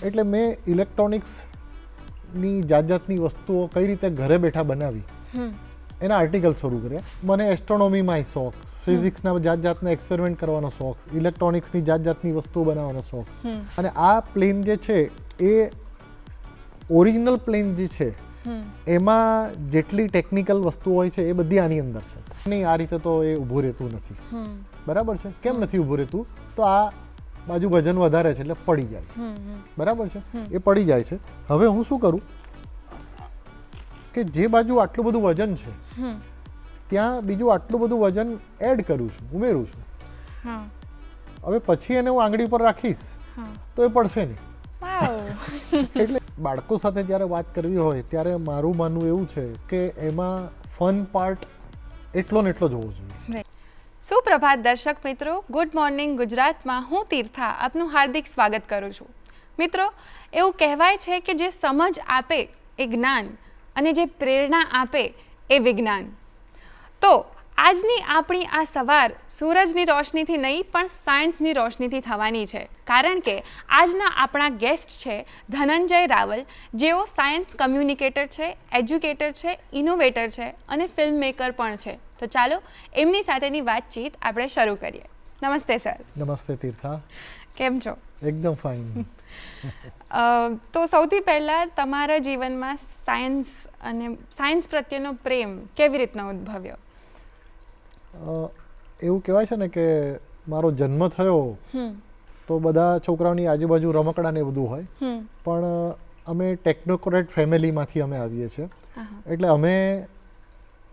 એટલે મેં ઇલેક્ટ્રોનિક્સની જાતની વસ્તુઓ કઈ રીતે ઘરે બેઠા બનાવી એના આર્ટિકલ શરૂ કર્યા. મને એસ્ટ્રોનોમીમાં શોખ, ફિઝિક્સના જાતના એક્સપેરિમેન્ટ કરવાનો શોખ, ઇલેક્ટ્રોનિક્સની જાતની વસ્તુઓ બનાવવાનો શોખ. અને આ પ્લેન જે છે એ ઓરિજિનલ પ્લેન જે છે એમાં જેટલી ટેકનિકલ વસ્તુઓ હોય છે એ બધી આની અંદર છે. નહીં, આ રીતે તો એ ઊભું રહેતું નથી. બરાબર છે? કેમ નથી ઊભું રહેતું? તો આ બાજુ વજન વધારે છે એટલે પડી જાય છે. બરાબર છે? એ પડી જાય છે. હવે હું શું કરું કે જે બાજુ આટલું બધું વજન છે ત્યાં બીજું આટલું બધું વજન એડ કરું છું, ઉમેરું છું. હવે પછી એને હું આંગળી પર રાખીશ તો એ પડશે નહીં. એટલે બાળકો સાથે જ્યારે વાત કરવી હોય ત્યારે મારું માનવું એવું છે કે એમાં ફન પાર્ટ એટલો ને એટલો જ હોવો જોઈએ. સુપ્રભાત દર્શક મિત્રો, ગુડ મોર્નિંગ ગુજરાતમાં હું તીર્થા આપનું હાર્દિક સ્વાગત કરું છું. મિત્રો, એવું કહેવાય છે કે જે સમજ આપે એ જ્ઞાન અને જે પ્રેરણા આપે એ વિજ્ઞાન. તો આજની આપણી આ સવાર સૂરજની રોશનીથી નહીં પણ સાયન્સની રોશનીથી થવાની છે, કારણ કે આજના આપણા ગેસ્ટ છે ધનંજય રાવલ, જેઓ સાયન્સ કમ્યુનિકેટર છે, એજ્યુકેટર છે, ઇનોવેટર છે અને ફિલ્મ મેકર પણ છે. તો ચાલો એમની સાથેની વાતચીત આપણે શરૂ કરીએ. નમસ્તે સર. નમસ્તે તીર્થા. કેમ છો? એકદમ ફાઇન. તો સૌથી પહેલાં તમારા જીવનમાં સાયન્સ પ્રત્યેનો પ્રેમ કેવી રીતના ઉદ્ભવ્યો? એવું કહેવાય છે ને કે મારો જન્મ થયો તો બધા છોકરાઓની આજુબાજુ રમકડા ને બધું હોય, પણ અમે ટેકનોક્રેટ ફેમિલીમાંથી અમે આવીએ છીએ. એટલે અમે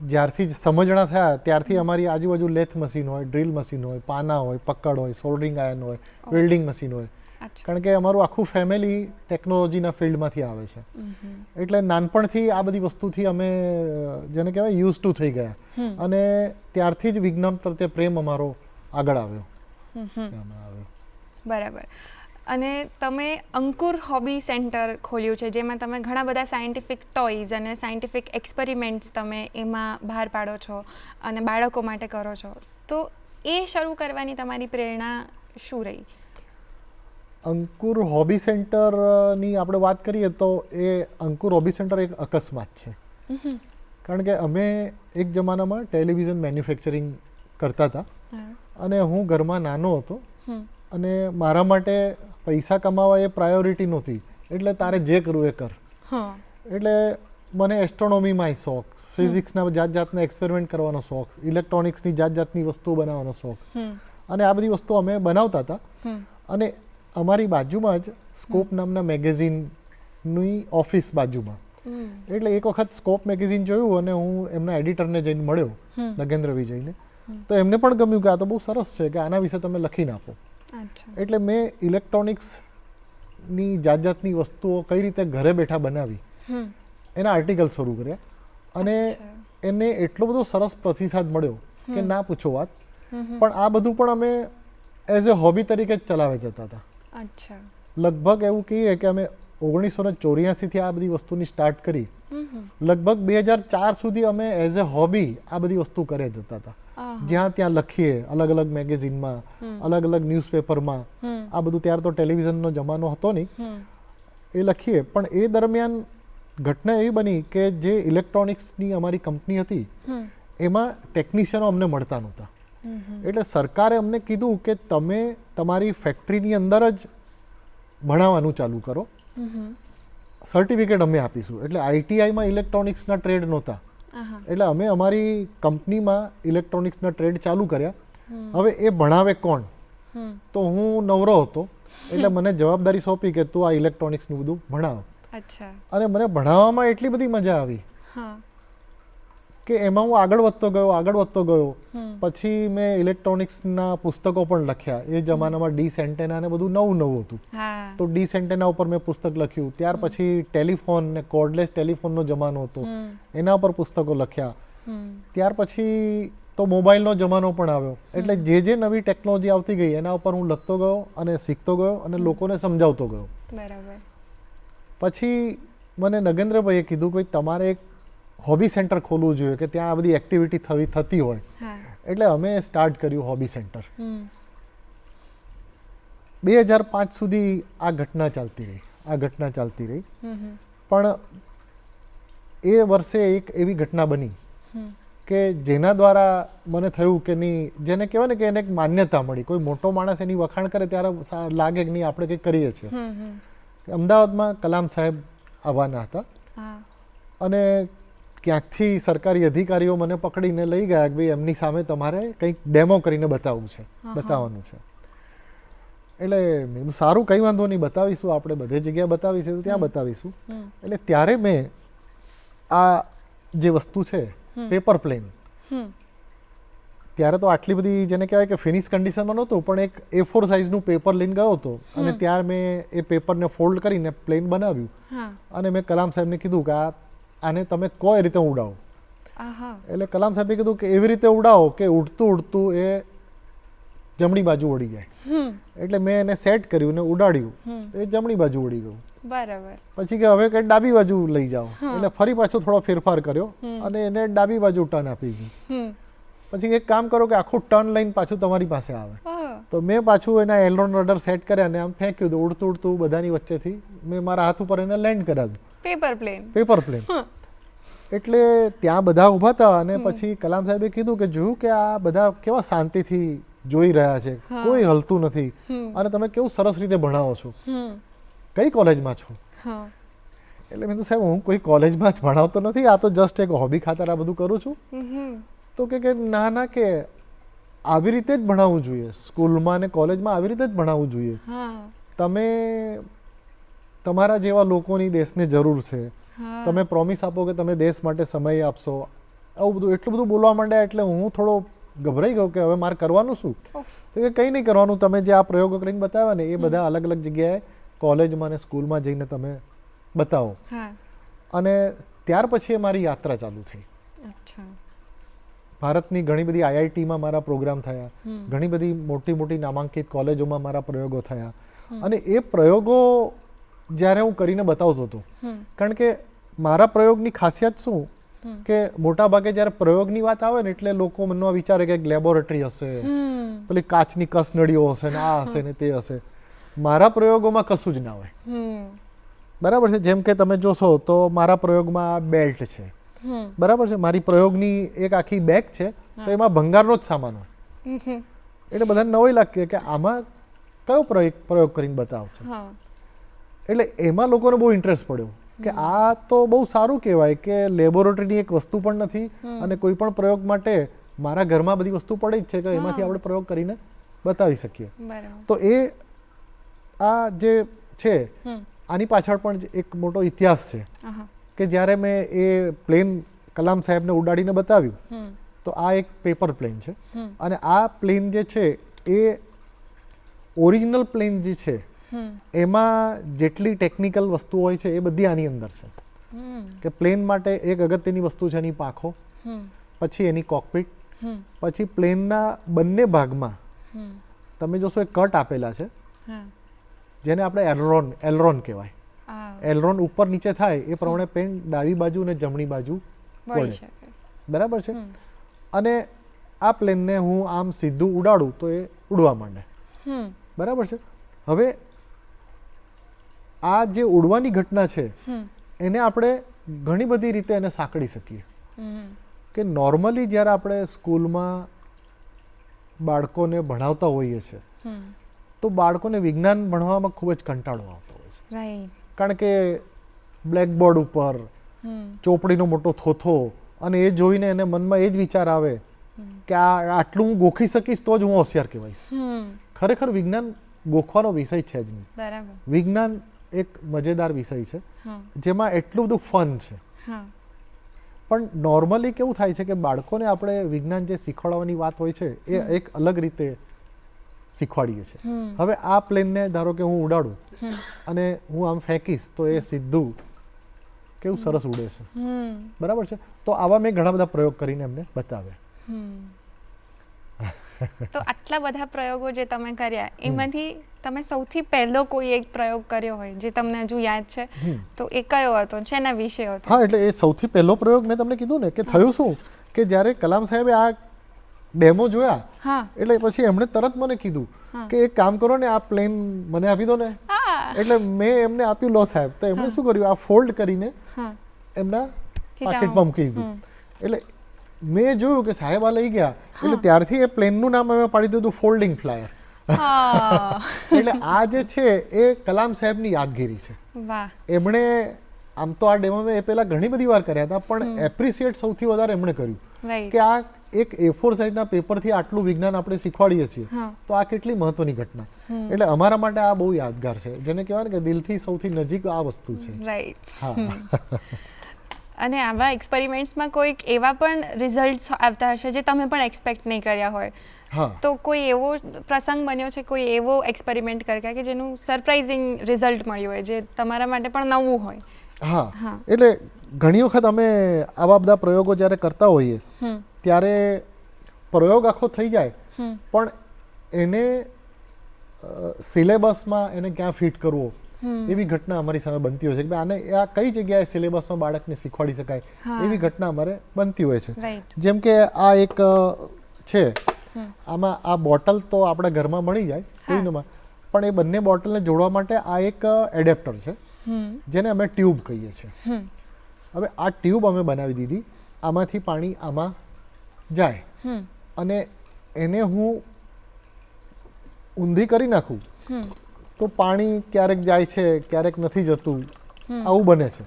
જ્યારથી જ સમજણા થયા ત્યારથી અમારી આજુબાજુ લેથ મશીન હોય, ડ્રીલ મશીન હોય, પાના હોય, પકડ હોય, સોલ્ડરિંગ આયર્ન હોય, વેલ્ડિંગ મશીન હોય. કારણ કે અમારું આખું ફેમિલી ટેકનોલોજીના ફિલ્ડમાંથી આવે છે. એટલે નાનપણથી આ બધી વસ્તુથી અમે જેને કહેવાય યુઝ ટુ થઈ ગયા, અને ત્યારથી જ વિજ્ઞાન પ્રત્યે પ્રેમ અમારો આગળ આવ્યો. બરાબર. અને તમે અંકુર હોબી સેન્ટર ખોલ્યું છે, જેમાં તમે ઘણા બધા સાયન્ટિફિક ટોયઝ અને સાયન્ટિફિક એક્સપેરિમેન્ટ્સ તમે એમાં બહાર પાડો છો અને બાળકો માટે કરો છો. તો એ શરૂ કરવાની તમારી પ્રેરણા શું રહી? અંકુર હોબી સેન્ટરની આપણે વાત કરીએ તો એ અંકુર હોબી સેન્ટર એક અકસ્માત છે. કારણ કે અમે એક જમાનામાં ટેલિવિઝન મેન્યુફેક્ચરિંગ કરતા હતા અને હું ઘરમાં નાનો હતો અને મારા માટે પૈસા કમાવા એ પ્રાયોરિટી નહોતી. એટલે તારે જે કરવું એ કર. એટલે મને એસ્ટ્રોનોમીમાં શોખ, ફિઝિક્સના જાતના એક્સપેરિમેન્ટ કરવાનો શોખ, ઇલેક્ટ્રોનિક્સની જાતની વસ્તુઓ બનાવવાનો શોખ. અને આ બધી વસ્તુઓ અમે બનાવતા હતા. અને અમારી બાજુમાં જ સ્કોપ નામના મેગેઝિનની ઓફિસ બાજુમાં. એટલે એક વખત સ્કોપ મેગેઝિન જોયું અને હું એમના એડિટરને જઈને મળ્યો, નગેન્દ્ર વિજયને. તો એમને પણ ગમ્યું કે આ તો બહુ સરસ છે, કે આના વિશે તમે લખીને આપો. એટલે મેં ઇલેક્ટ્રોનિક્સની જાતની વસ્તુઓ કઈ રીતે ઘરે બેઠા બનાવી એના આર્ટિકલ શરૂ કર્યા. અને એને એટલો બધો સરસ પ્રતિસાદ મળ્યો કે ના પૂછો વાત. પણ આ બધું પણ અમે એઝ એ હોબી તરીકે જ ચલાવી જતા હતા. લગભગ એવું કહીએ કે અમે 1984થી આ બધી વસ્તુની સ્ટાર્ટ કરી. લગભગ 2004 સુધી અમે એઝ એ હોબી આ બધી વસ્તુ કરે જતા હતા. જ્યાં ત્યાં લખીએ, અલગ અલગ મેગેઝિનમાં, અલગ અલગ ન્યૂઝપેપરમાં. આ બધું ત્યારે તો ટેલિવિઝનનો જમાનો હતો નહીં, એ લખીએ. પણ એ દરમિયાન ઘટના એવી બની કે જે ઇલેક્ટ્રોનિક્સની અમારી કંપની હતી એમાં ટેકનિશિયનો અમને મળતા નહોતા. એટલે સરકારે અમને કીધું કે તમે તમારી ફેક્ટરીની અંદર જ ભણાવવાનું ચાલુ કરો, સર્ટિફિકેટ અમે આપીશું. એટલે આઈટીઆઈમાં ઇલેક્ટ્રોનિક્સના ટ્રેડ નહોતા. એટલે અમે અમારી કંપનીમાં ઇલેક્ટ્રોનિક્સના ટ્રેડ ચાલુ કર્યા. હવે એ ભણાવે કોણ? તો હું નવરો હતો એટલે મને જવાબદારી સોંપી કે તું આ ઇલેક્ટ્રોનિક્સનું બધું ભણાવ. અને મને ભણાવવામાં એટલી બધી મજા આવી કે એમાં હું આગળ વધતો ગયો. પછી મેં ઇલેક્ટ્રોનિક્સના પુસ્તકો પણ લખ્યા. એ જમાનામાં ડી સેન્ટેના ને બધું નવું હતું. તો ડી સેન્ટેના ઉપર મેં પુસ્તક લખ્યું. ત્યાર પછી ટેલિફોન ને કોર્ડલેસ ટેલિફોનનો જમાનો હતો, એના ઉપર પુસ્તકો લખ્યા. ત્યાર પછી તો મોબાઈલનો જમાનો પણ આવ્યો. એટલે જે નવી ટેકનોલોજી આવતી ગઈ એના ઉપર હું લખતો ગયો અને શીખતો ગયો અને લોકોને સમજાવતો ગયો. પછી મને નગેન્દ્રભાઈએ કીધું કે તમારે એક હોબી સેન્ટર ખોલવું જોઈએ કે ત્યાં આ બધી એક્ટિવિટી થતી હોય. એટલે અમે સ્ટાર્ટ કર્યું હોબી સેન્ટર. 2005 સુધી આ ઘટના ચાલતી રહી. આ ઘટના ચાલતી રહી. પણ એ વર્ષે એક એવી ઘટના બની કે જેના દ્વારા મને થયું કે નહીં, જેને કહેવાય ને કે એને એક માન્યતા મળી. કોઈ મોટો માણસ એની વખાણ કરે ત્યારે લાગે કે નહીં આપણે કંઈક કરીએ છીએ. અમદાવાદમાં કલામ સાહેબ આવવાના હતા અને ક્યાંકથી સરકારી અધિકારીઓ મને પકડીને લઈ ગયા કે ભાઈ એમની સામે તમારે કંઈક ડેમો કરીને બતાવવાનું છે. એટલે મેં કીધું સારું, કંઈ વાંધો નહીં, બતાવીશું, આપણે બધે જગ્યાએ બતાવીશું તો ત્યાં બતાવીશું. એટલે ત્યારે મેં આ જે વસ્તુ છે પેપર પ્લેન, ત્યારે તો આટલી બધી જેને કહેવાય કે ફિનિશ કન્ડિશનમાં નહોતું, પણ એક A4 સાઇઝનું પેપર લઈને ગયો હતો અને ત્યારે મેં એ પેપરને ફોલ્ડ કરીને પ્લેન બનાવ્યું અને મેં કલામ સાહેબને કીધું કે આને તમે કહો એ રીતે ઉડાવો. એટલે કલામ સાહેબે કીધું કે એવી રીતે ઉડાવો કે ઉડતું ઉડતું એ જમણી બાજુ ઉડી જાય. એટલે મેં એને સેટ કર્યું ને ઉડાડ્યું, એ જમણી બાજુ ઉડી ગયું. બરાબર. પછી કે હવે કે ડાબી બાજુ લઈ જાઓ, એટલે ફરી પાછો થોડો ફેરફાર કર્યો અને એને ડાબી બાજુ ટર્ન આપી ગઈ. પછી એક કામ કરો કે આખું ટર્ન લઈને પાછું તમારી પાસે આવે. તો મેં પાછું એના એલરોન રડર સેટ કર્યા અને આમ ફેંક્યું તો ઉડતું ઉડતું બધાની વચ્ચેથી મેં મારા હાથ ઉપર એને લેન્ડ કરાવ્યું. Paper plane. એટલે ત્યાં બધા ઊભા હતા અને પછી કલામ સાહેબે કીધું કે જોયું કે આ બધા કેવા શાંતિથી જોઈ રહ્યા છે, કોઈ હલતું નથી અને તમે કેવું સરસ રીતે ભણાવો છો, કઈ કોલેજમાં છો? એટલે મેં તો સાહેબ હું કોઈ કોલેજમાં જ ભણાવતો નથી, આ તો જસ્ટ એક હોબી ખાતર આ બધું કરું છું. તો કે ના કે આવી રીતે જ ભણાવવું જોઈએ, સ્કૂલમાં ને કોલેજમાં આવી રીતે જ ભણાવવું જોઈએ. તમે તમારા જેવા લોકોની દેશને જરૂર છે, તમે પ્રોમિસ આપો કે તમે દેશ માટે સમય આપશો, આવું બધું એટલું બધું બોલવા માંડ્યા. એટલે હું થોડો ગભરાઈ ગયો કે હવે મારે કરવાનું શું? તો કે કંઈ નહીં કરવાનું, તમે જે આ પ્રયોગો કરીને બતાવ્યા ને એ બધા અલગ અલગ જગ્યાએ કોલેજમાં ને સ્કૂલમાં જઈને તમે બતાવો. અને ત્યાર પછી મારી યાત્રા ચાલુ થઈ. ભારતની ઘણી બધી IITમાં મારા પ્રોગ્રામ થયા, ઘણી બધી મોટી મોટી નામાંકિત કોલેજોમાં મારા પ્રયોગો થયા. અને એ પ્રયોગો જ્યારે હું કરીને બતાવતો હતો, કારણ કે મારા પ્રયોગની ખાસિયત શું કે મોટા ભાગે જ્યારે પ્રયોગની વાત આવે ને એટલે લોકો મનમાં વિચારે કે લેબોરેટરી હશે, પેલી કાચની કસનળીઓ હશે ને આ હશે ને તે હશે. મારા પ્રયોગોમાં કશું જ ના હોય. બરાબર છે? જેમ કે તમે જોશો તો મારા પ્રયોગમાં બેલ્ટ છે, બરાબર છે? મારી પ્રયોગની એક આખી બેગ છે તો એમાં ભંગારનો જ સામાન હોય. એટલે બધાને નવાઈ લાગે કે આમાં કયો પ્રયોગ કરીને બતાવશે. એટલે એમાં લોકોને બહુ ઇન્ટરેસ્ટ પડ્યો કે આ તો બહુ સારું કહેવાય કે લેબોરેટરીની એક વસ્તુ પણ નથી અને કોઈ પણ પ્રયોગ માટે મારા ઘરમાં બધી વસ્તુ પડી જ છે કે એમાંથી આપણે પ્રયોગ કરીને બતાવી શકીએ. તો એ આ જે છે આની પાછળ પણ એક મોટો ઇતિહાસ છે કે જ્યારે મેં એ પ્લેન કલામ સાહેબને ઉડાડીને બતાવ્યું તો આ એક પેપર પ્લેન છે અને આ પ્લેન જે છે એ ઓરિજિનલ પ્લેન જે છે એમાં જેટલી ટેકનિકલ વસ્તુઓ હોય છે એ બધી આની અંદર છે. કે પ્લેન માટે એક અગત્યની વસ્તુ છે એની પાંખો, પછી એની કોકપીટ, પછી પ્લેનના બંને ભાગમાં તમે જોશો એક કટ આપેલા છે જેને આપણે એલરોન કહેવાય. એલરોન ઉપર નીચે થાય એ પ્રમાણે પ્લેન ડાબી બાજુ અને જમણી બાજુ વળે. બરાબર છે? અને આ પ્લેનને હું આમ સીધું ઉડાડું તો એ ઉડવા માંડે. બરાબર છે? હવે આ જે ઉડવાની ઘટના છે એને આપણે ઘણી બધી રીતે એને સાંકળી શકીએ. કે નોર્મલી જ્યારે આપણે સ્કૂલમાં બાળકોને ભણાવતા હોઈએ છીએ તો બાળકોને વિજ્ઞાન ભણવામાં ખૂબ જ કંટાળો આવતો હોય છે. કારણ કે બ્લેકબોર્ડ ઉપર ચોપડીનો મોટો થોથો અને એ જોઈને એને મનમાં એ જ વિચાર આવે કે આટલું હું ગોખી શકીશ તો જ હું હોશિયાર કહેવાઈશ. ખરેખર વિજ્ઞાન ગોખવાનો વિષય છે જ નહીં. વિજ્ઞાન એક મજેદાર વિષય છે જેમાં એટલું બધું ફન છે. પણ નોર્મલી કેવું થાય છે કે બાળકોને આપણે વિજ્ઞાન જે શીખવાડવાની વાત હોય છે એ એક અલગ રીતે શીખવાડીએ છીએ. હવે આ પ્લેનને ધારો કે હું ઉડાડું અને હું આમ ફેંકીશ તો એ સીધું કેવું સરસ ઉડે છે. બરાબર છે? તો આવા મેં ઘણા બધા પ્રયોગ કરીને એમને બતાવ્યા. તો આટલા બધા પ્રયોગો જે તમે કર્યા એમાંથી તમે સૌથી પહેલો કોઈ એક પ્રયોગ કર્યો હોય જે તમને હજુ યાદ છે તો એ કયો હતો, શેના વિશે હતો? હા, એટલે એ સૌથી પહેલો પ્રયોગ મેં તમને કીધું ને કે થયું શું કે જ્યારે કલામ સાહેબે આ ડેમો જોયા એટલે પછી એમણે તરત મને કીધું કે એક કામ કરો ને આ પ્લેન મને આપી દો ને. એટલે મેં એમને આપ્યું લો સાહેબ, તો એમણે શું કર્યું, આ ફોલ્ડ કરીને એમના પાકેટમાં મૂકી દીધું. એટલે મેં જોયું કે સાહેબ આ લઈ ગયા, એટલે ત્યારથી એ પ્લેનનું નામ અમે પાડી દીધું ફોલ્ડિંગ ફ્લાયર. એટલે આ જે છે એ કલામ સાહેબની યાદગીરી છે. એમણે આમ તો આ ડેમો મેં એ પહેલા ઘણી બધી વાર કર્યા હતા, પણ એપ્રિસિએટ સૌથી વધારે એમણે કર્યું કે આ એક A4 સાઇઝના પેપરથી આટલું વિજ્ઞાન આપણે શીખવાડીએ છીએ, તો આ કેટલી મહત્વની ઘટના. એટલે અમારા માટે આ બહુ યાદગાર છે, જેને કહેવાય ને કે દિલથી સૌથી નજીક આ વસ્તુ છે. રાઈટ. અને આવા એક્સપેરિમેન્ટ્સમાં કોઈક એવા પણ રિઝલ્ટ્સ આવતા હશે જે તમે પણ એક્સપેક્ટ નહીં કર્યા હોય. તો કોઈ એવો પ્રસંગ બન્યો છે, કોઈ એવો એક્સપેરિમેન્ટ કર્યા કે જેનું સરપ્રાઇઝિંગ રિઝલ્ટ મળ્યું હોય, જે તમારા માટે પણ નવું હોય? હા, એટલે ઘણી વખત અમે આવા બધા પ્રયોગો જ્યારે કરતા હોઈએ ત્યારે પ્રયોગ આખો થઈ જાય, પણ એને સિલેબસમાં એને ક્યાં ફિટ કરવો એવી ઘટના અમારી સામે બનતી હોય છે કે આને આ કઈ જગ્યાએ સિલેબસમાં બાળકને શીખવાડી શકાય, એવી ઘટના અમારે બનતી હોય છે. જેમ કે આ એક છે, આમાં આ બોટલ તો આપણા ઘરમાં મળી જાય કોઈનામાં, પણ એ બંને બોટલને જોડવા માટે આ એક એડેપ્ટર છે, જેને અમે ટ્યુબ કહીએ છીએ. હવે આ ટ્યુબ અમે બનાવી દીધી, આમાંથી પાણી આમાં જાય અને એને હું ઊંધી કરી નાખું તો પાણી ક્યારેક જાય છે, ક્યારેક નથી જતું, આવું બને છે.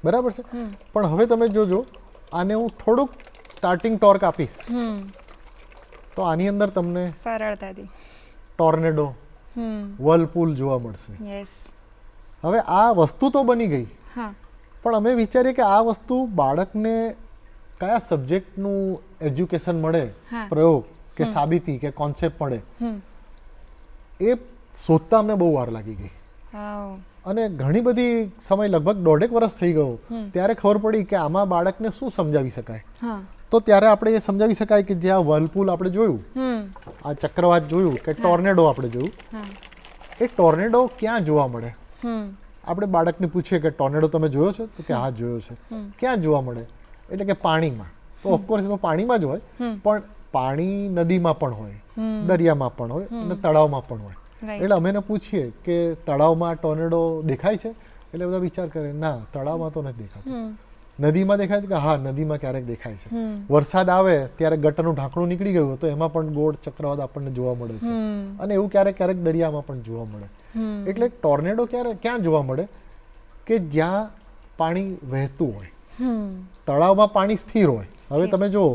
બરાબર છે. પણ હવે તમે જોજો, આને હું થોડુંક સ્ટાર્ટિંગ ટોર્ક આપીશ તો આની અંદર તમને સરળતાથી ટોર્નેડો, વર્લપૂલ જોવા મળશે. હવે આ વસ્તુ તો બની ગઈ, પણ અમે વિચારીએ કે આ વસ્તુ બાળકને કયા સબ્જેક્ટનું એજ્યુકેશન મળે, પ્રયોગ કે સાબિતી કે કોન્સેપ્ટ મળે, એ શોધતા અમને બહુ વાર લાગી ગઈ. અને ઘણી બધી સમય, લગભગ 1.5 વર્ષ થઈ ગયો, ત્યારે ખબર પડી કે આમાં બાળકને શું સમજાવી શકાય. તો ત્યારે આપણે એ સમજાવી શકાય કે જે આ વર્લપૂલ આપણે જોયું, આ ચક્રવાત જોયું કે ટોર્નેડો આપણે જોયું, એ ટોર્નેડો ક્યાં જોવા મળે. આપણે બાળકને પૂછીએ કે ટોર્નેડો તમે જોયો છે, તો કે હા જોયો છે. ક્યાં જોવા મળે, એટલે કે પાણીમાં. તો ઓફકોર્સ એમાં પાણીમાં જ હોય, પણ પાણી નદીમાં પણ હોય, દરિયામાં પણ હોય અને તળાવમાં પણ હોય. એટલે અમે એને પૂછીએ કે તળાવમાં ટોર્નેડો દેખાય છે, એટલે બધા વિચાર કરે ના તળાવમાં તો નથી દેખાતું. નદીમાં દેખાય છે કે હા નદીમાં ક્યારેક દેખાય છે. વરસાદ આવે ત્યારે ગટરનું ઢાંકણું નીકળી ગયું તો એમાં પણ ગોળ ચક્રવાત આપણને જોવા મળે છે, અને એવું ક્યારેક ક્યારેક દરિયામાં પણ જોવા મળે. એટલે ટોર્નેડો ક્યાં જોવા મળે કે જ્યાં પાણી વહેતું હોય. તળાવમાં પાણી સ્થિર હોય. હવે તમે જુઓ,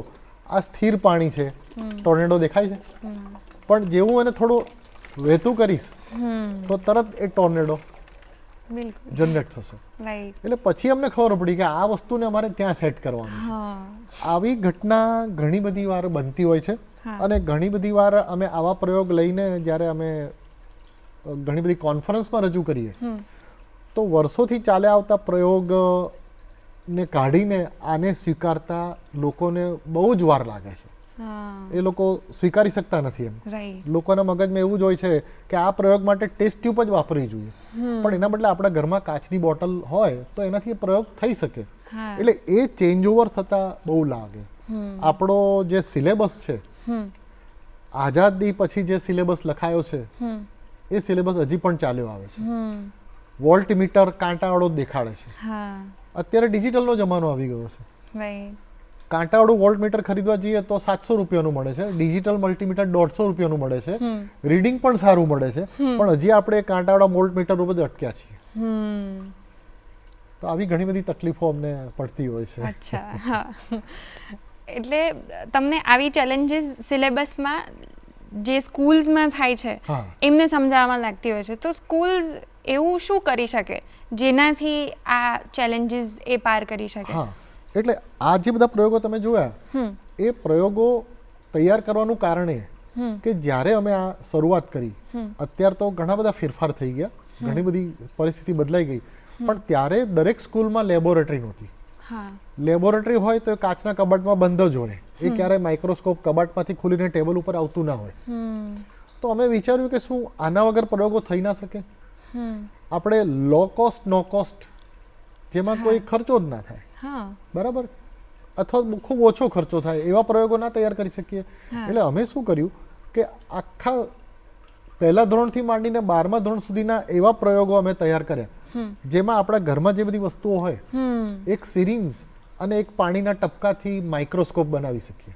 આ સ્થિર પાણી છે, ટોર્નેડો દેખાય છે, પણ જેવું એને થોડું વહેતું કરીશ તો તરત એ ટોર્નેડો જનરેટ થશે. એટલે પછી અમને ખબર પડી કે આ વસ્તુને અમારે ત્યાં સેટ કરવાની છે. આવી ઘટના ઘણી બધી વાર બનતી હોય છે, અને ઘણી બધી વાર અમે આવા પ્રયોગ લઈને જ્યારે અમે ઘણી બધી કોન્ફરન્સમાં રજૂ કરીએ તો વર્ષોથી ચાલ્યા આવતા પ્રયોગને કાઢીને આને સ્વીકારતા લોકોને બહુ જ વાર લાગે છે. એ લોકો સ્વીકારી શકતા નથી. એમ લોકોના મગજમાં એવું જ હોય છે કે આ પ્રયોગ માટે ટેસ્ટ ટ્યુબ જ વાપરવી જોઈએ, પણ એના બદલે આપણા ઘરમાં કાચની બોટલ હોય તો એનાથી એ પ્રયોગ થઈ શકે. એટલે એ ચેન્જ ઓવર થતા બહુ લાગે. આપણો જે સિલેબસ છે, આઝાદી પછી જે સિલેબસ લખાયો છે એ સિલેબસ હજી પણ ચાલ્યો આવે છે. વોલ્ટમીટર કાંટાવાળો દેખાડે છે. અત્યારે ડિજિટલનો જમાનો આવી ગયો છે. કાંટાવાળું વોલ્ટમીટર ખરીદવા જઈએ તો 700 રૂપિયાનું મળે છે, ડિજિટલ મલ્ટીમીટર 150 રૂપિયાનું મળે છે, રીડિંગ પણ સારું મળે છે, પણ હજી આપણે કાંટાવાળા વોલ્ટમીટર ઉપર જ અટક્યા છીએ. તો આવી ઘણી બધી તકલીફો અમને પડતી હોય છે. અચ્છા, એટલે તમને આવી ચેલેન્જીસ સિલેબસમાં જે સ્કૂલ્સમાં થાય છે એમને સમજાવવામાં લાગતી હોય છે, તો સ્કૂલ્સ એવું શું કરી શકે જેનાથી આ ચેલેન્જીસ એ પાર કરી શકે? એટલે આ જે બધા પ્રયોગો તમે જોયા, એ પ્રયોગો તૈયાર કરવાનું કારણ એ કે જ્યારે અમે આ શરૂઆત કરી, અત્યારે તો ઘણા બધા ફેરફાર થઈ ગયા, ઘણી બધી પરિસ્થિતિ બદલાઈ ગઈ, પણ ત્યારે દરેક સ્કૂલમાં લેબોરેટરી નહોતી. લેબોરેટરી હોય તો એ કાચના કબાટમાં બંધ જ હોય, એ ક્યારેય માઇક્રોસ્કોપ કબાટમાંથી ખુલીને ટેબલ ઉપર આવતું ના હોય. તો અમે વિચાર્યું કે શું આના વગર પ્રયોગો થઈ ના શકે? આપણે લો કોસ્ટ નો કોસ્ટ, જેમાં કોઈ ખર્ચો જ ના થાય, બરાબર, અથવા ખૂબ ઓછો ખર્ચો થાય એવા પ્રયોગો ના તૈયાર કરી શકીએ. એટલે અમે શું કર્યું કે આખા પહેલા ધોરણથી માંડીને 12મા ધોરણ સુધીના એવા પ્રયોગો અમે તૈયાર કર્યા જેમાં આપણા ઘરમાં જે બધી વસ્તુઓ હોય એક સિરિંજ અને એક પાણીના ટપકાથી માઇક્રોસ્કોપ બનાવી શકીએ.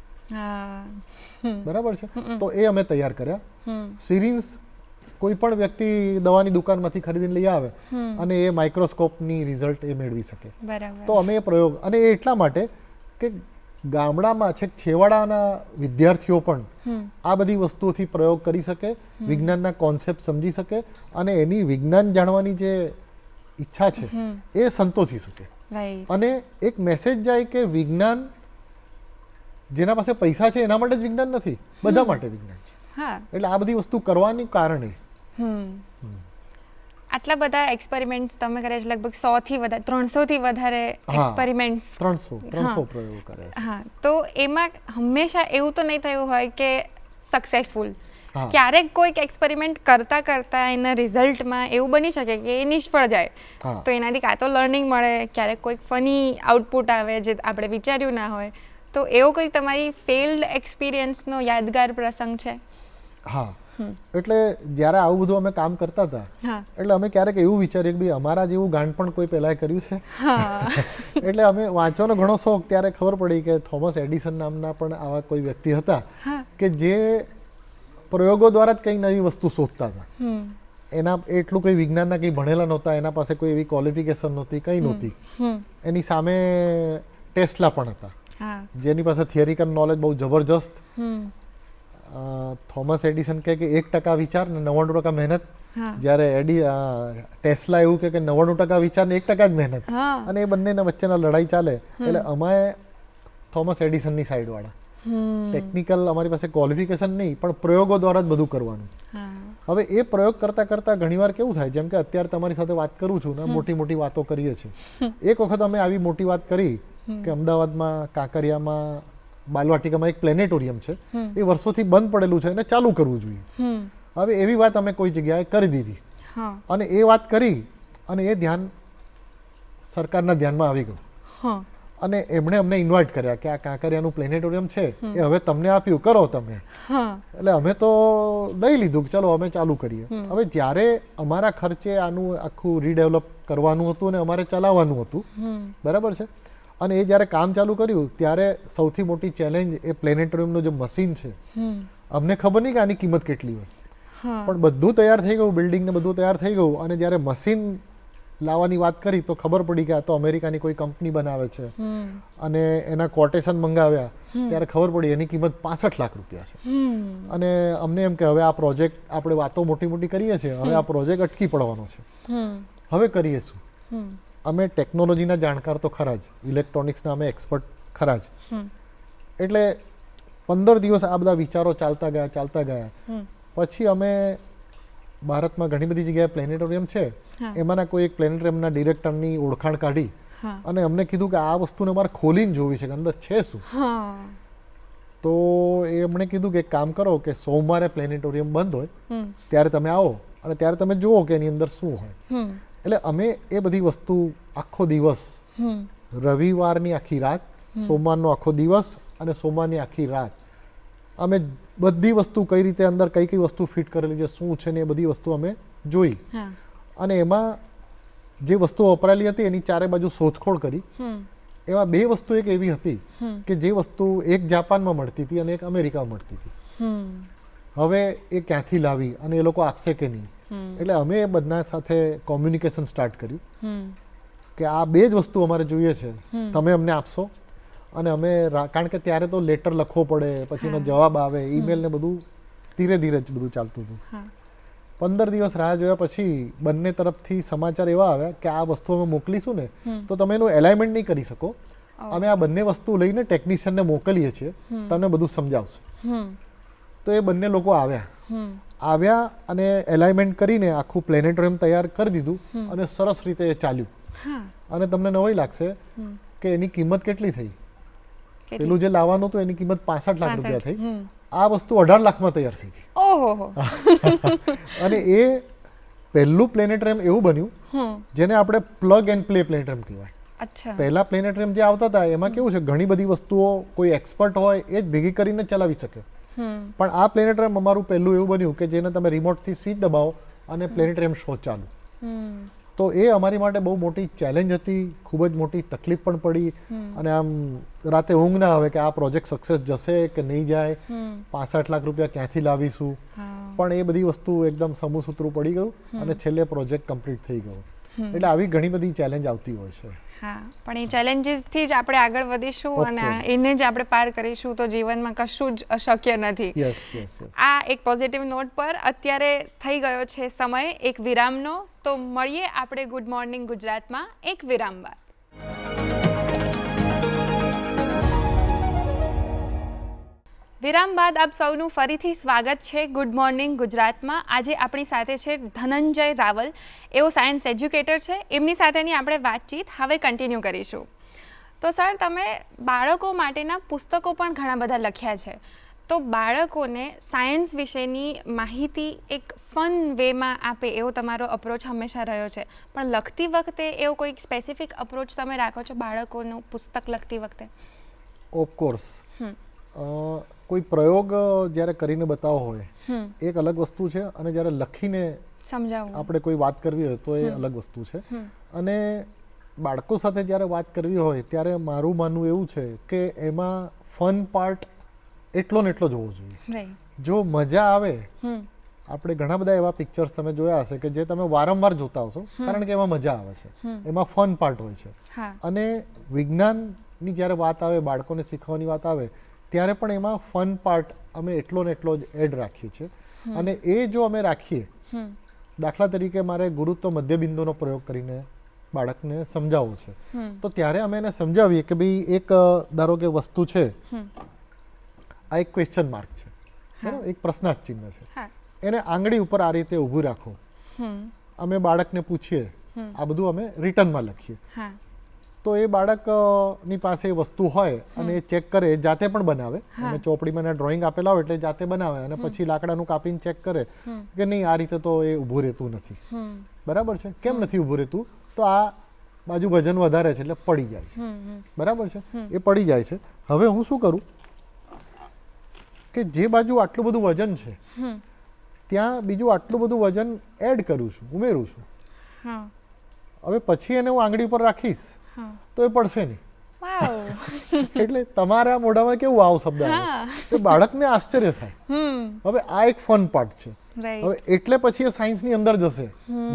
બરાબર છે, તો એ અમે તૈયાર કર્યા. સિરિંજ કોઈ પણ વ્યક્તિ દવાની દુકાનમાંથી ખરીદીને લઈ આવે અને એ માઇક્રોસ્કોપની રિઝલ્ટ એ મેળવી શકે. તો અમે એ પ્રયોગ, અને એ એટલા માટે કે ગામડામાં છેક છેવાડાના વિદ્યાર્થીઓ પણ આ બધી વસ્તુઓથી પ્રયોગ કરી શકે, વિજ્ઞાનના કોન્સેપ્ટ સમજી શકે અને એની વિજ્ઞાન જાણવાની જે ઈચ્છા છે એ સંતોષી શકે. અને એક મેસેજ જાય કે વિજ્ઞાન જેના પાસે પૈસા છે એના માટે જ વિજ્ઞાન નથી, બધા માટે વિજ્ઞાન છે. એટલે આ બધી વસ્તુ કરવાની કારણે આટલા બધા એક્સપેરિમેન્ટ્સ તમે કર્યા છે, લગભગ 100 થી વધારે 300 થી વધારે એક્સપેરિમેન્ટ્સ 300 પ્રયોગો કર્યા. હા, તો એમાં હંમેશા એવું તો નહીં થયું હોય કે સક્સેસફુલ. ક્યારેક કોઈક એક્સપેરિમેન્ટ કરતા કરતા એના રિઝલ્ટમાં એવું બની શકે કે એ નિષ્ફળ જાય, તો એનાથી કાં તો લર્નિંગ મળે, ક્યારેક કોઈક ફની આઉટપુટ આવે જે આપણે વિચાર્યું ના હોય. તો એવો કોઈ તમારી ફેલ્ડ એક્સપિરિયન્સનો યાદગાર પ્રસંગ છે? હા, એટલે જ્યારે આવું બધું અમે કામ કરતા હતા એટલે અમે ક્યારેક એવું વિચાર્યું કે ભાઈ અમારા જેવું ગાંડ પણ કોઈ પહેલાં કર્યું છે. એટલે અમે વાંચવાનો ઘણો શોખ, ત્યારે ખબર પડી કે થોમસ એડિસન નામના પણ આવા કોઈ વ્યક્તિ હતા કે જે પ્રયોગો દ્વારા જ કંઈ નવી વસ્તુ શોધતા હતા. એના એટલું કંઈ વિજ્ઞાનના કંઈ ભણેલા નહોતા, એના પાસે કોઈ એવી ક્વોલિફિકેશન નહોતી, કંઈ નહોતી. એની સામે ટેસ્લા પણ હતા જેની પાસે થિયરિકલ નોલેજ બહુ જબરજસ્ત. થોમસ એડિસન કહે કે 1% વિચાર ને 99% મહેનત, જ્યારે ટેસ્લા એવું કહે કે 99% વિચાર ને 1% જ મહેનત, અને એ બંનેના વચ્ચેના લડાઈ ચાલે. એટલે અમે થોમસ એડિસનની સાઈડવાળા. ટેકનિકલ અમારી પાસે ક્વોલિફિકેશન નહીં, પણ પ્રયોગો દ્વારા જ બધું કરવાનું. હવે એ પ્રયોગ કરતા કરતા ઘણીવાર કેવું થાય, જેમ કે અત્યારે તમારી સાથે વાત કરું છું ને, મોટી મોટી વાતો કરીએ છીએ. એક વખત અમે આવી મોટી વાત કરી કે અમદાવાદમાં કાંકરિયામાં બાલવાટિકામાં એક પ્લેનેટોરિયમ છે, એ વર્ષોથી બંધ પડેલું છે અને ચાલુ કરવું જોઈએ. હવે એવી વાત અમે કોઈ જગ્યાએ કરી દીધી અને એ વાત કરી અને એ ધ્યાન સરકારના ધ્યાનમાં આવી ગયું અને એમણે અમને ઇન્વાઇટ કર્યા કે આ કાંકરિયાનું પ્લેનેટોરિયમ છે એ હવે તમને આપ્યું, કરો તમે. એટલે અમે તો લઈ લીધું કે ચલો અમે ચાલુ કરીએ. હવે જ્યારે અમારા ખર્ચે આનું આખું રીડેવલપ કરવાનું હતું અને અમારે ચલાવવાનું હતું, બરાબર છે, અને એ જ્યારે કામ ચાલુ કર્યું ત્યારે સૌથી મોટી ચેલેન્જ એ પ્લેનેટોરિયમનું જે મશીન છે. અમને ખબર નહીં કે આની કિંમત કેટલી હોય, પણ બધું તૈયાર થઈ ગયું, બિલ્ડિંગ ને બધું તૈયાર થઈ ગયું, અને જ્યારે મશીન લાવવાની વાત કરી તો ખબર પડી કે આ તો અમેરિકાની કોઈ કંપની બનાવે છે, અને એના કોટેશન મંગાવ્યા ત્યારે ખબર પડી એની કિંમત 65 લાખ રૂપિયા છે. અને અમને એમ કે હવે આ પ્રોજેક્ટ, આપણે વાતો મોટી મોટી કરીએ છીએ, હવે આ પ્રોજેક્ટ અટકી પડવાનો છે, હવે કરીએ શું? અમે ટેકનોલોજીના જાણકાર તો ખરા જ, ઇલેક્ટ્રોનિક્સના અમે એક્સપર્ટ ખરા જ. એટલે 15 દિવસ આ બધા વિચારો ચાલતા ગયા. પછી અમે ભારતમાં ઘણી બધી જગ્યાએ પ્લેનેટોરિયમ છે, એમાંના કોઈ એક પ્લેનેટોરિયમના ડિરેક્ટરની ઓળખાણ કાઢી અને અમને કીધું કે આ વસ્તુને અમારે ખોલીને જોવી છે કે અંદર છે શું. તો એ એમણે કીધું કે એક કામ કરો કે સોમવારે પ્લેનેટોરિયમ બંધ હોય ત્યારે તમે આવો અને ત્યારે તમે જુઓ કે એની અંદર શું હોય. એટલે અમે એ બધી વસ્તુ આખો દિવસ, રવિવારની આખી રાત, સોમવારનો આખો દિવસ અને સોમવારની આખી રાત અમે બધી વસ્તુ કઈ રીતે અંદર કઈ કઈ વસ્તુ ફિટ કરેલી છે, શું છે ને એ બધી વસ્તુ અમે જોઈ. અને એમાં જે વસ્તુઓ વપરાયેલી હતી એની ચારે બાજુ શોધખોળ કરી. એમાં 2 વસ્તુ એક એવી હતી કે જે વસ્તુ એક જાપાનમાં મળતી હતી અને એક અમેરિકામાં મળતી હતી. હવે એ ક્યાંથી લાવી અને એ લોકો આપશે કે નહીં, એટલે અમે એ બધા સાથે કોમ્યુનિકેશન સ્ટાર્ટ કર્યું કે આ 2 જ વસ્તુ અમારે જોઈએ છે, તમે અમને આપશો. અને અમે, કારણ કે ત્યારે તો લેટર લખવો પડે, પછી એનો જવાબ આવે, ઈમેલ ને બધું ધીરે ધીરે જ બધું ચાલતું હતું. 15 દિવસ રાહ જોયા પછી બંને તરફથી સમાચાર એવા આવ્યા કે આ વસ્તુ અમે મોકલીશું ને તો તમે એનું એલાઇનમેન્ટ નહીં કરી શકો, અમે આ બંને વસ્તુ લઈને ટેકનિશિયનને મોકલીએ છીએ, તમને બધું સમજાવશે. તો એ બંને લોકો આવ્યા અને એલાઇનમેન્ટ કરીને આખું પ્લેનેટોરિયમ તૈયાર કરી દીધું અને સરસ રીતે એ ચાલ્યું. અને તમને નવાઈ લાગશે કે એની કિંમત કેટલી થઈ. પેલું જે લાવવાનું હતું એની કિંમત 65 લાખ રૂપિયા થઈ, આ વસ્તુ 18 લાખમાં તૈયાર થઈ ગઈ. અને એ પહેલું પ્લેનેટોરિયમ એવું બન્યું જેને આપણે પ્લગ એન્ડ પ્લે પ્લેનેટોરિયમ કહેવાય. પહેલા પ્લેનેટોરિયમ જે આવતા હતા એમાં કેવું છે, ઘણી બધી વસ્તુઓ કોઈ એક્સપર્ટ હોય એ જ ભેગી કરીને ચલાવી શકે. પણ આ પ્લેનેટરિયમ અમારું પહેલું એવું બન્યું કે જેને તમે રિમોટથી સ્વિચ દબાવો અને પ્લેનેટરિયમ શો ચાલુ. તો એ અમારી માટે બહુ મોટી ચેલેન્જ હતી, ખૂબ જ મોટી તકલીફ પણ પડી અને આમ રાતે ઊંઘ ના આવે કે આ પ્રોજેક્ટ સક્સેસ જશે કે નહીં જાય, 65 લાખ રૂપિયા ક્યાંથી લાવીશું. પણ એ બધી વસ્તુ એકદમ સમૂહ સૂત્રું પડી ગયું અને છેલ્લે પ્રોજેક્ટ કમ્પ્લીટ થઈ ગયો. એટલે આવી ઘણી બધી ચેલેન્જ આવતી હોય છે. હા, પણ એ ચેલેન્જીસથી જ આપણે આગળ વધીશું અને એને જ આપણે પાર કરીશું તો જીવનમાં કશું જ અશક્ય નથી. Yes yes yes. આ એક પોઝિટિવ નોટ પર અત્યારે થઈ ગયો છે સમય એક વિરામનો, તો મળીએ આપણે ગુડ મોર્નિંગ ગુજરાતમાં એક વિરામ બાદ. વિરામ બાદ આપ સૌનું ફરીથી સ્વાગત છે ગુડ મોર્નિંગ ગુજરાતમાં. આજે આપણી સાથે છે ધનંજય રાવલ, એઓ સાયન્સ એજ્યુકેટર છે. એમની સાથેની આપણે વાતચીત હવે કન્ટિન્યુ કરીશું. તો સર, તમે બાળકો માટેના પુસ્તકો પણ ઘણા બધા લખ્યા છે, તો બાળકોને સાયન્સ વિશેની માહિતી એક ફન વેમાં આપે એવો તમારો અપ્રોચ હંમેશા રહ્યો છે, પણ લખતી વખતે એવો કોઈક સ્પેસિફિક અપ્રોચ તમે રાખો છો બાળકોનું પુસ્તક લખતી વખતે? ઓફકોર્સ. કોઈ પ્રયોગ જ્યારે કરીને બતાવો હોય એક અલગ વસ્તુ છે, અને જ્યારે લખીને સમજાવવું આપણે કોઈ વાત કરવી હોય તો એ અલગ વસ્તુ છે. અને બાળકો સાથે જ્યારે વાત કરવી હોય ત્યારે મારું માનવું એવું છે કે એમાં ફન પાર્ટ એટલો ને એટલો જ હોવો જોઈએ. જો મજા આવે, આપણે ઘણા બધા એવા પિક્ચર્સ તમે જોયા હશે કે જે તમે વારંવાર જોતા હશો કારણ કે એમાં મજા આવે છે, એમાં ફન પાર્ટ હોય છે. અને વિજ્ઞાનની જ્યારે વાત આવે, બાળકોને શીખવાની વાત આવે, ત્યારે પણ એમાં ફન પાર્ટ અમે એટલો ને એટલો જ એડ રાખીએ છીએ. અને એ જો અમે રાખીએ, દાખલા તરીકે મારે ગુરુત્વ મધ્યબિંદુનો પ્રયોગ કરીને બાળકને સમજાવવું છે, તો ત્યારે અમે એને સમજાવીએ કે ભાઈ એક ધારો કે વસ્તુ છે, આ એક ક્વેશ્ચન માર્ક છે, બરાબર, એક પ્રશ્નાર્થ ચિહ્ન છે, એને આંગળી ઉપર આ રીતે ઊભું રાખો. અમે બાળકને પૂછીએ, આ બધું અમે રિટર્નમાં લખીએ. તો એ બાળકની પાસે એ વસ્તુ હોય અને એ ચેક કરે, જાતે પણ બનાવે. અમે ચોપડીમાં ડ્રોઈંગ આપેલા હોય એટલે જાતે બનાવે અને પછી લાકડાનું કાપીને ચેક કરે કે નહીં, આ રીતે તો એ ઊભું રહેતું નથી. બરાબર છે, કેમ નથી ઊભું રહેતું? તો આ બાજુ વજન વધારે છે એટલે પડી જાય છે. બરાબર છે, એ પડી જાય છે. હવે હું શું કરું કે જે બાજુ આટલું બધું વજન છે ત્યાં બીજું આટલું બધું વજન એડ કરું છું, ઉમેરું છું. હવે પછી એને હું આંગળી ઉપર રાખીશ તો એ પડશે નહીં. એટલે તમારા મોઢામાં કેવું આવ શબ્દ આવે, તો બાળકને આશ્ચર્ય થાય. હવે આ એક ફન પાર્ટ છે. હવે એટલે પછી એ સાયન્સની અંદર જશે,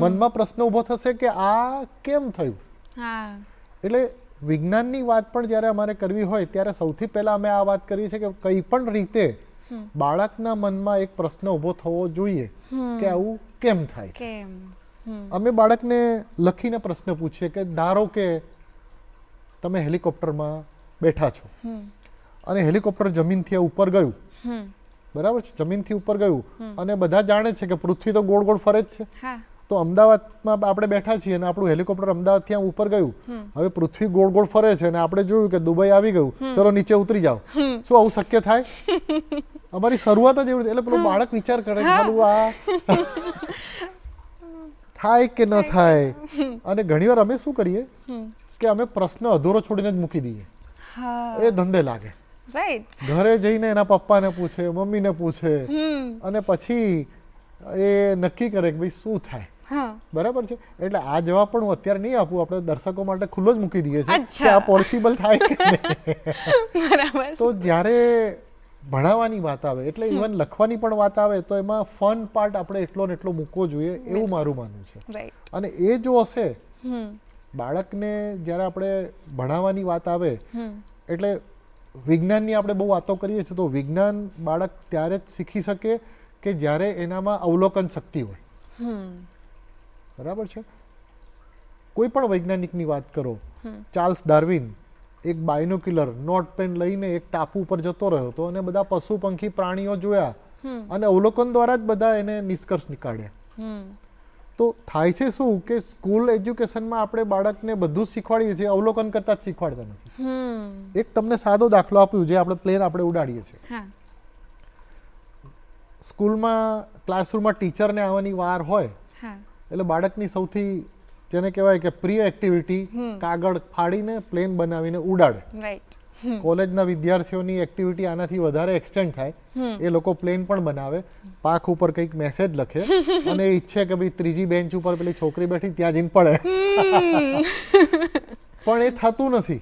મનમાં પ્રશ્ન ઊભો થશે કે આ કેમ થયું. એટલે વિજ્ઞાનની વાત પણ જ્યારે અમારે કરવી હોય ત્યારે સૌથી પહેલા અમે આ વાત કરીએ છીએ કે કંઈ પણ રીતે બાળકના મનમાં એક પ્રશ્ન ઊભો થવો જોઈએ કે આવું કેમ થાય છે. અમે બાળકને લખીને પ્રશ્ન પૂછીએ કે ધારો કે તમે હેલિકોપ્ટરમાં બેઠા છો અને હેલિકોપ્ટર જમીનથી ઉપર ગયું, બરાબર છે, જમીનથી ઉપર ગયું અને બધા જાણે છે કે પૃથ્વી તો ગોળ ગોળ ફરે જ છે. તો અમદાવાદમાં આપણે બેઠા છીએ અને આપણું હેલિકોપ્ટર અમદાવાદ ત્યાં ઉપર ગયું. હવે પૃથ્વી ગોળ ગોળ ફરે છે અને આપણે જોયું કે દુબઈ આવી ગયું, ચલો નીચે ઉતરી જાઓ. શું આવું શક્ય થાય? અમારી શરૂઆત જ એવી. એટલે પેલો બાળક વિચાર કરે કે આ થાય કે ન થાય. અને ઘણીવાર અમે શું કરીએ કે અમે પ્રશ્ન અધૂરો છોડીને જ મૂકી દઈએ, એ ધંધે લાગે. ઘરે જઈને એના પપ્પાને પૂછે, મમ્મીને પૂછે અને પછી એ નક્કી કરે કે ભાઈ શું થાય. બરાબર છે. એટલે આ જવાબ પણ હું અત્યારે નહીં આપું, આપણે દર્શકો માટે ખુલ્લો જ મૂકી દઈએ છીએ કે આ પોસિબલ થાય કે નહીં. તો જ્યારે ભણાવવાની વાત આવે, એટલે ઇવન લખવાની પણ વાત આવે, તો એમાં ફન પાર્ટ આપણે એટલો ને એટલો મૂકવો જોઈએ એવું મારું માનવું છે. અને એ જો હશે, બાળકને જ્યારે આપણે ભણાવવાની વાત આવે, એટલે વિજ્ઞાનની આપણે બહુ વાતો કરીએ છીએ, તો વિજ્ઞાન બાળક ત્યારે જ શીખી શકે કે જ્યારે એનામાં અવલોકન શક્તિ હોય. બરાબર છે. કોઈ પણ વૈજ્ઞાનિકની વાત કરો, ચાર્લ્સ ડાર્વિન એક બાયનોક્યુલર નોટ પેન લઈને એક ટાપુ ઉપર જતો રહ્યો હતો અને બધા પશુ પંખી પ્રાણીઓ જોયા અને અવલોકન દ્વારા જ બધા એને નિષ્કર્ષ નીકાળ્યા. તો થાય છે શું કે સ્કૂલ એજ્યુકેશનમાં આપણે બાળકને બધું જ શીખવાડીએ છીએ, અવલોકન કરતા જ શીખવાડતા નથી. એક તમને સાદો દાખલો આપ્યું, જે આપણે પ્લેન આપણે ઉડાડીએ છીએ. સ્કૂલમાં ક્લાસરૂમમાં ટીચરને આવવાની વાર હોય એટલે બાળકની સૌથી જેને કહેવાય કે પ્રિય એક્ટિવિટી કાગળ ફાડીને પ્લેન બનાવીને ઉડાડે. કોલેજના વિદ્યાર્થીઓની એક્ટિવિટી આનાથી વધારે એક્સટેન્ડ થાય. એ લોકો પ્લેન પણ બનાવે, પાખ ઉપર કંઈક મેસેજ લખે અને એ ઈચ્છે કે ભાઈ ત્રીજી બેન્ચ ઉપર પેલી છોકરી બેઠી ત્યાં જઈને પડે. પણ એ થતું નથી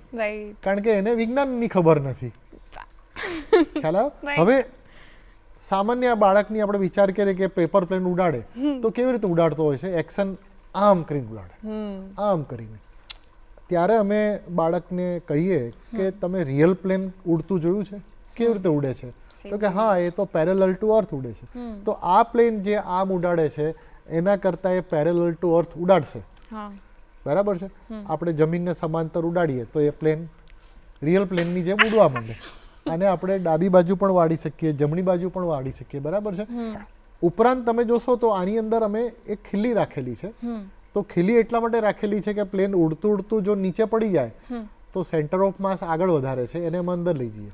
કારણ કે એને વિજ્ઞાનની ખબર નથી. ખ્યાલ આવ્યો? હવે સામાન્ય બાળકની આપણે વિચાર કરીએ કે પેપર પ્લેન ઉડાડે તો કેવી રીતે ઉડાડતો હોય છે? એક્શન આમ કરીને ઉડાડે, આમ કરીને. ત્યારે અમે બાળકને કહીએ કે તમે રિયલ પ્લેન ઉડતું જોયું છે? કેવી રીતે ઉડે છે? તો કે હા, એ તો પેરેલલ ટુ અર્થ ઉડે છે. તો આ પ્લેન જે આમ ઉડાડે છે એના કરતાં એ પેરેલલ ટુ અર્થ ઉડાડશે. બરાબર છે? આપણે જમીનને સમાંતર ઉડાડીએ તો એ પ્લેન રિયલ પ્લેનની જેમ ઉડવા માંડે. અને આપણે ડાબી બાજુ પણ વાળી શકીએ, જમણી બાજુ પણ વાળી શકીએ. બરાબર છે? ઉપરાંત તમે જોશો તો આની અંદર અમે એક ખીલી રાખેલી છે. તો ખીલી એટલા માટે રાખેલી છે કે પ્લેન ઉડતું ઉડતું જો નીચે પડી જાય તો સેન્ટર ઓફ માસ આગળ વધારે છે, એને અમે અંદર લઈ જઈએ.